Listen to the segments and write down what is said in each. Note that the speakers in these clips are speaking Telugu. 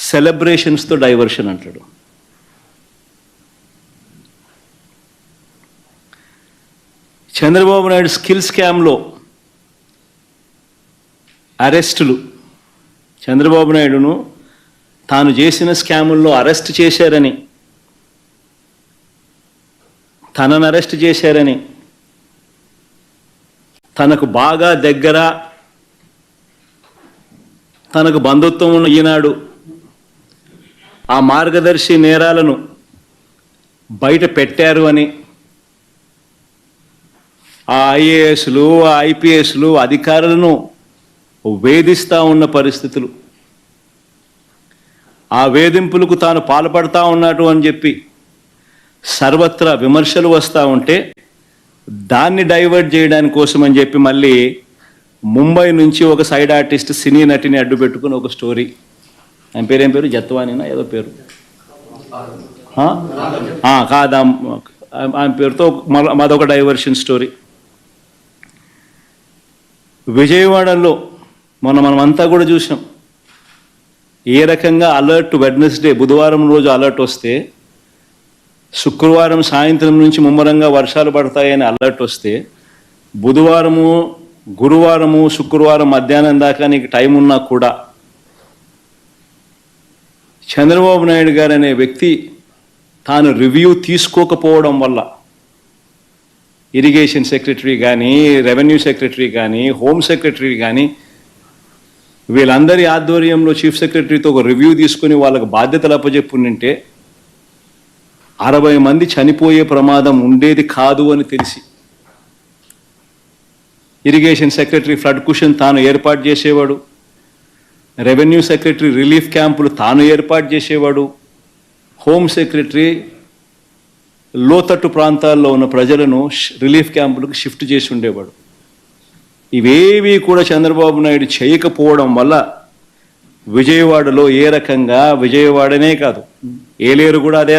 సెలబ్రేషన్స్తో డైవర్షన్ అంటాడు. చంద్రబాబు నాయుడు స్కిల్ స్కామ్లో అరెస్టులు, చంద్రబాబు నాయుడును తాను చేసిన స్కాముల్లో అరెస్ట్ చేశారని, తనను అరెస్ట్ చేశారని, తనకు బాగా దగ్గర, తనకు బంధుత్వం ఉన్న ఈనాడు ఆ మార్గదర్శి నేరాలను బయట పెట్టారు అని ఆ ఐఏఎస్లు, ఆ ఐపీఎస్లు అధికారులను వేధిస్తూ ఉన్న పరిస్థితులు, ఆ వేధింపులకు తాను పాల్పడతా ఉన్నాడు అని చెప్పి సర్వత్రా విమర్శలు వస్తూ ఉంటే దాన్ని డైవర్ట్ చేయడానికి కోసం అని చెప్పి మళ్ళీ ముంబై నుంచి ఒక సైడ్ ఆర్టిస్ట్ సినీ నటిని అడ్డు పెట్టుకుని ఒక స్టోరీ, ఆయన పేరేం పేరు, జత్వానినా ఏదో పేరు కాదా, ఆయన పేరుతో మరొక డైవర్షన్ స్టోరీ. విజయవాడలో మనమంతా కూడా చూసాం ఏ రకంగా అలర్ట్. వెడ్నెస్డే బుధవారం రోజు అలర్ట్ వస్తే శుక్రవారం సాయంత్రం నుంచి ముమ్మరంగా వర్షాలు పడతాయని అలర్ట్ వస్తే బుధవారము, గురువారము, శుక్రవారం మధ్యాహ్నం దాకా నీకు టైం ఉన్నా కూడా చంద్రబాబు నాయుడు గారు అనే వ్యక్తి తాను రివ్యూ తీసుకోకపోవడం వల్ల ఇరిగేషన్ సెక్రటరీ కానీ, రెవెన్యూ సెక్రటరీ కానీ, హోమ్ సెక్రటరీ కానీ వీళ్ళందరి ఆధ్వర్యంలో చీఫ్ సెక్రటరీతో ఒక రివ్యూ తీసుకుని వాళ్ళకు బాధ్యతలు అప్పచెప్పుంటే 60 మంది చనిపోయే ప్రమాదం ఉండేది కాదు అని తెలిసి ఇరిగేషన్ సెక్రటరీ ఫ్లడ్ కుషన్ తాను ఏర్పాటు చేసేవాడు, రెవెన్యూ సెక్రటరీ రిలీఫ్ క్యాంపులు తాను ఏర్పాటు చేసేవాడు, హోమ్ సెక్రటరీ లోతట్టు ప్రాంతాల్లో ఉన్న ప్రజలను రిలీఫ్ క్యాంపులకు షిఫ్ట్ చేసి ఉండేవాడు. ఇవేవి కూడా చంద్రబాబు నాయుడు చేయకపోవడం వల్ల విజయవాడలో ఏ రకంగా, విజయవాడనే కాదు ఏలేరు కూడా అదే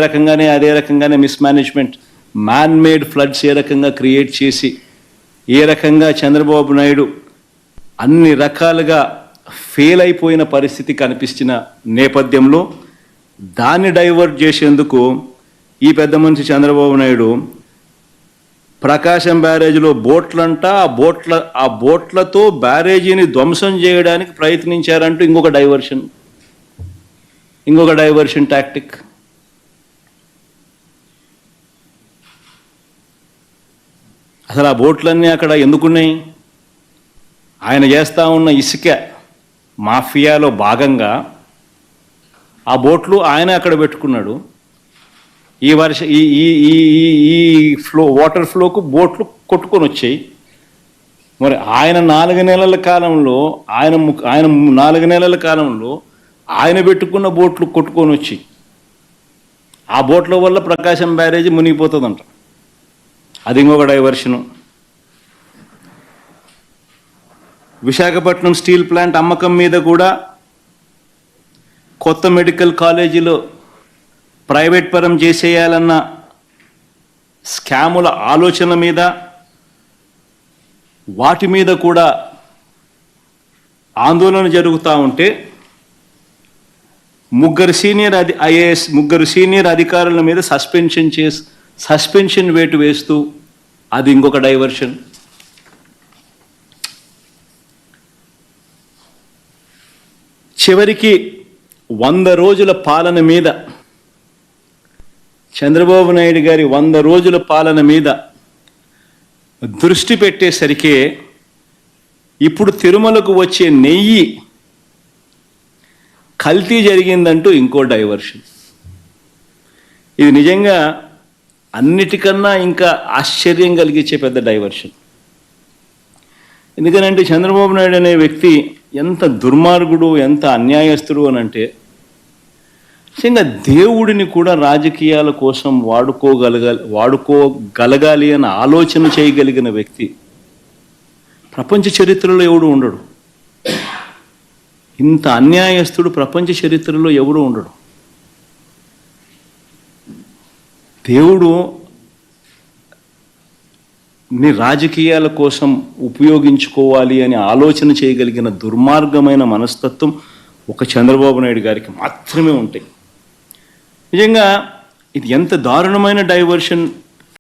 రకంగానే మిస్మేనేజ్మెంట్, మ్యాన్ మేడ్ ఫ్లడ్స్ ఏ రకంగా క్రియేట్ చేసి ఏ రకంగా చంద్రబాబు నాయుడు అన్ని రకాలుగా ఫెయిల్ అయిపోయిన పరిస్థితి కనిపించిన నేపథ్యంలో దాన్ని డైవర్ట్ చేసేందుకు ఈ పెద్ద మనిషి చంద్రబాబు నాయుడు ప్రకాశం బ్యారేజీలో బోట్లంట, ఆ బోట్లతో బ్యారేజీని ధ్వంసం చేయడానికి ప్రయత్నించారంటూ ఇంకొక డైవర్షన్ టాక్టిక్. అసలు ఆ బోట్లన్నీ అక్కడ ఎందుకున్నాయి? ఆయన చేస్తూ ఉన్న ఇసుక మాఫియాలో భాగంగా ఆ బోట్లు ఆయన అక్కడ పెట్టుకున్నాడు. ఈ వాటర్ ఫ్లోకు బోట్లు కొట్టుకొని వచ్చాయి. మరి ఆయన 4 నెలల కాలంలో ఆయన పెట్టుకున్న బోట్లు కొట్టుకొని వచ్చి ఆ బోట్ల వల్ల ప్రకాశం బ్యారేజీ మునిగిపోతుందంట. అది ఇంకొక డైవర్షను. విశాఖపట్నం స్టీల్ ప్లాంట్ అమ్మకం మీద కూడా కొత్త మెడికల్ కాలేజీలో ప్రైవేట్ పరం చేసేయాలన్న స్కాముల ఆలోచన మీద, వాటి మీద కూడా ఆందోళన జరుగుతూ ఉంటే ముగ్గురు సీనియర్ అధికారుల మీద సస్పెన్షన్ వేటు వేస్తూ అది ఇంకొక డైవర్షన్. చివరికి 100 రోజుల పాలన మీద, చంద్రబాబు నాయుడు గారి 100 రోజుల పాలన మీద దృష్టి పెట్టేసరికి ఇప్పుడు తిరుమలకు వచ్చే నెయ్యి కల్తీ జరిగిందంటూ ఇంకో డైవర్షన్. ఇది నిజంగా అన్నిటికన్నా ఇంకా ఆశ్చర్యం కలిగించే పెద్ద డైవర్షన్. ఎందుకనంటే చంద్రబాబు నాయుడు అనే వ్యక్తి ఎంత దుర్మార్గుడు, ఎంత అన్యాయస్తుడు అని అంటే నిజంగా దేవుడిని కూడా రాజకీయాల కోసం వాడుకోగలగాలి అని ఆలోచన చేయగలిగిన వ్యక్తి ప్రపంచ చరిత్రలో ఎవడు ఉండడు. ఇంత అన్యాయస్తుడు ప్రపంచ చరిత్రలో ఎవడు ఉండడు. దేవుడు ని రాజకీయాల కోసం ఉపయోగించుకోవాలి అని ఆలోచన చేయగలిగిన దుర్మార్గమైన మనస్తత్వం ఒక చంద్రబాబు నాయుడు గారికి మాత్రమే ఉంటాయి. నిజంగా ఇది ఎంత దారుణమైన డైవర్షన్